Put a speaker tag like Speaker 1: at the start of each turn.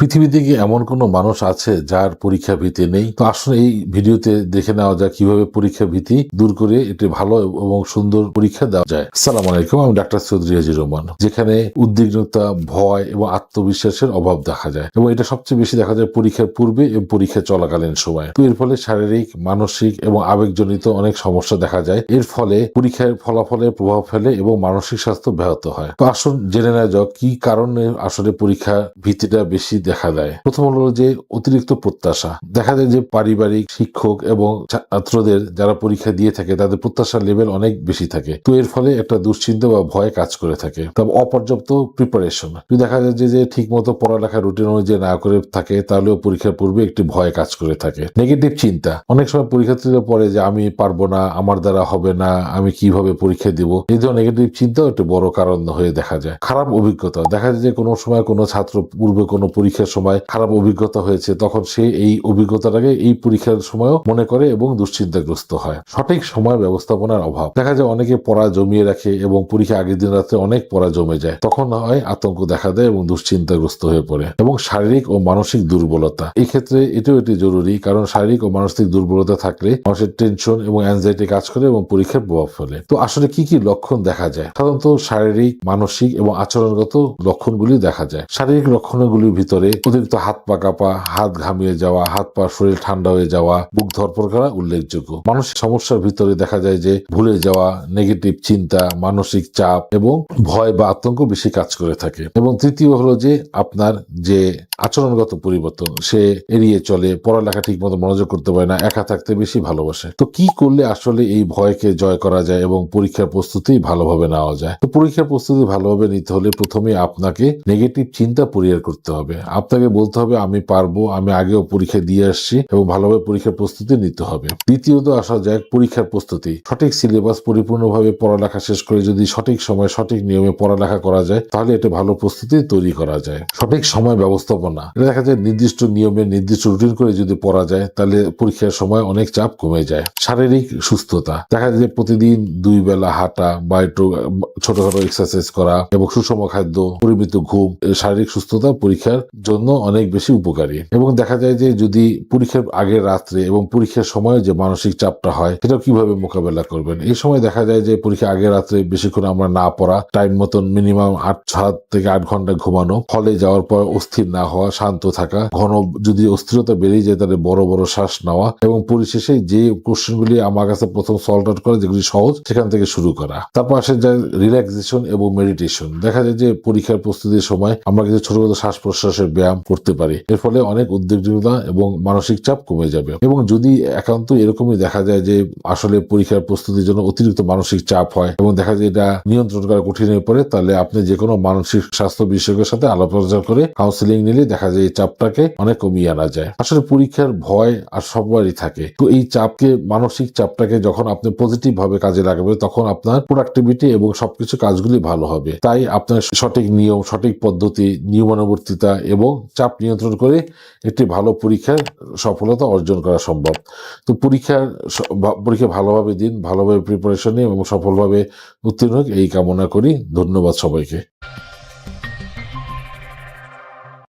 Speaker 1: পৃথিবীতে কি এমন কোনো মানুষ আছে যার পরীক্ষা ভীতি নেই? তো আসলে এই ভিডিওতে দেখে নেওয়া যায় কিভাবে পরীক্ষা ভীতি দূর করে একটি ভালো এবং সুন্দর পরীক্ষা দেওয়া যায়। আসসালামু আলাইকুম, আমি ডাক্তার চৌধুরী হাজী রহমান। যেখানে উদ্বিগ্নতা, ভয় এবং আত্মবিশ্বাসের অভাব দেখা যায়, এবং এটা সবচেয়ে বেশি দেখা যায় পরীক্ষার পূর্বে এবং পরীক্ষা চলাকালীন সময়। তো এর ফলে শারীরিক, মানসিক এবং আবেগজনিত অনেক সমস্যা দেখা যায়। এর ফলে পরীক্ষার ফলাফলে প্রভাব ফেলে এবং মানসিক স্বাস্থ্য ব্যাহত হয়। তো আসুন জেনে নেওয়া যাক কি কারণে আসলে পরীক্ষা ভীতিটা বেশি দেখা দেয়। প্রথম হলো যে অতিরিক্ত প্রত্যাশা। দেখা যায় যে পারিবারিক, শিক্ষক এবং ছাত্রদের যারা পরীক্ষা দিয়ে থাকে তাদের প্রত্যাশার লেভেল অনেক বেশি থাকে। তো এর ফলে একটা দুশ্চিন্তা বা ভয় কাজ করে থাকে। তবে অপর্যাপ্ত প্রিপারেশন, যদি দেখা যায় যে ঠিক মতো পড়ালেখা রুটিন অনুযায়ী না করে থাকে তাহলেও পরীক্ষার পূর্বে একটি ভয় কাজ করে থাকে। নেগেটিভ চিন্তা, অনেক সময় পরীক্ষার্থীরা পড়ে যে আমি পারবো না, আমার দ্বারা হবে না, আমি কিভাবে পরীক্ষা দিব। এই ধরনের নেগেটিভ চিন্তাও একটা বড় কারণ হয়ে দেখা যায়। খারাপ অভিজ্ঞতা, দেখা যায় যে কোনো সময় কোনো ছাত্র পূর্বে কোনো পরীক্ষার সময় খারাপ অভিজ্ঞতা হয়েছে, তখন সে এই অভিজ্ঞতাটাকে এই পরীক্ষার সময়ও মনে করে এবং দুশ্চিন্তাগ্রস্ত হয়। সঠিক সময় ব্যবস্থাপনার অভাব, দেখা যায় অনেকে পড়া জমিয়ে রাখে এবং পরীক্ষা আগের দিন রাতে অনেক পড়া জমে যায়, তখন হয় আতঙ্ক দেখা দেয় এবং দুশ্চিন্তাগ্রস্ত হয়ে পড়ে। এবং শারীরিক ও মানসিক দুর্বলতা, এই ক্ষেত্রে এটাও এটি জরুরি, কারণ শারীরিক ও মানসিক দুর্বলতা থাকলে মানুষের টেনশন এবং অ্যাংজাইটি কাজ করে এবং পরীক্ষার প্রভাব ফেলে। তো আসলে কি কি লক্ষণ দেখা যায়? সাধারণত শারীরিক, মানসিক এবং আচরণগত লক্ষণগুলি দেখা যায়। শারীরিক লক্ষণগুলির ভিতরে অতিরিক্ত হাত পা কাঁপা, হাত ঘামিয়ে যাওয়া, হাত পা শরীর ঠান্ডা হয়ে যাওয়া, বুক ধড়ফড় করা উল্লেখযোগ্য। মানসিক সমস্যার ভিতরে দেখা যায় যে ভুলে যাওয়া, নেগেটিভ চিন্তা, মানসিক চাপ এবং ভয় বা আতঙ্ক বেশি কাজ করে থাকে। এবং তৃতীয় হলো যে আপনার যে আচরণগত পরিবর্তন, সে এড়িয়ে চলে, পড়ালেখা ঠিক মতো মনোযোগ করতে পারে না, একা থাকতে বেশি ভালোবাসে। তো কি করলে আসলে এই ভয়কে জয় করা যায় এবং পরীক্ষার প্রস্তুতি ভালোভাবে নেওয়া যায়? তো পরীক্ষার প্রস্তুতি ভালোভাবে নিতে হলে প্রথমে আপনাকে নেগেটিভ চিন্তা পরিহার করতে হবে। আপনাকে বলতে হবে আমি পারবো, আমি আগেও পরীক্ষা দিয়ে আসছি, এবং ভালোভাবে পরীক্ষার প্রস্তুতি নিতে হবে। দ্বিতীয়ত আসা যায় পরীক্ষার প্রস্তুতি। সঠিক সিলেবাস পরিপূর্ণভাবে পড়ালেখা শেষ করে যদি সঠিক সময় সঠিক নিয়মে পড়ালেখা করা যায় তাহলে এটা ভালো প্রস্তুতি তৈরি করা যায়। সঠিক সময় ব্যবস্থাপনা, এটা দেখা যায় নির্দিষ্ট নিয়মে নির্দিষ্ট রুটিন করে যদি পড়া যায় তাহলে পরীক্ষার সময় অনেক চাপ কমে যায়। শারীরিক সুস্থতা, দেখা যায় যে প্রতিদিন 2 বেলা হাঁটা বা একটু ছোটখাটো এক্সারসাইজ করা এবং সুষম খাদ্য, পরিমিত ঘুম, শারীরিক সুস্থতা পরীক্ষার জন্য অনেক বেশি উপকারী। এবং দেখা যায় যে যদি পরীক্ষার আগের রাত্রে এবং পরীক্ষার সময় যে মানসিক চাপটা হয় সেটাও কিভাবে মোকাবেলা করবেন। এই সময় দেখা যায় যে পরীক্ষা আগের রাত্রে বেশিক্ষণ আমরা না পড়া, টাইম মতন মিনিমাম 7 থেকে 8 ঘন্টা ঘুমানো, হলে যাওয়ার পর অস্থির না হওয়া, শান্ত থাকা, ঘন যদি অস্থিরতা বেড়ে যায় তাহলে বড় বড় শ্বাস নেওয়া, এবং পরিশেষে যে কোশ্চেনগুলি আমার কাছে প্রথম সলভ আউট করা যেগুলি সহজ সেখান থেকে শুরু করা। তারপর আসে যায় রিল্যাক্সেশন এবং মেডিটেশন। দেখা যায় যে পরীক্ষার প্রস্তুতির সময় আমরা কিছু ছোট ছোট শ্বাস প্রশ্বাসের ব্যায়াম করতে পারি, এর ফলে অনেক উদ্বিগ্নতা এবং মানসিক চাপ কমে যাবে। এবং যদি একান্ত এরকমই দেখা যায় যে আসলে পরীক্ষার প্রস্তুতির জন্য অতিরিক্ত মানসিক চাপ হয় এবং দেখা যায় এটা নিয়ন্ত্রণ করা কঠিন হয়ে পড়ে, তাহলে আপনি যে কোনো মানসিক স্বাস্থ্য বিশেষজ্ঞের সাথে আলাপ আলোচনা করে কাউন্সিলিং নিলে দেখা যায় এই চাপটাকে অনেক কমিয়ে আনা যায়। আসলে পরীক্ষার ভয় আর সবারই থাকে, তো এই চাপকে, মানসিক চাপটাকে যখন আপনি পজিটিভ ভাবে কাজে লাগাবেন তখন আপনার প্রোডাক্টিভিটি এবং সবকিছু কাজগুলি ভালো হবে। তাই আপনার সঠিক নিয়ম, সঠিক পদ্ধতি, নিয়মানুবর্তিতা এবং চাপ নিয়ন্ত্রণ করে একটি ভালো পরীক্ষার সফলতা অর্জন করা সম্ভব। তো পরীক্ষা ভালোভাবে দিন, ভালোভাবে প্রিপারেশন নিন এবং সফলভাবে উত্তীর্ণ হোক এই কামনা করি। ধন্যবাদ সবাইকে।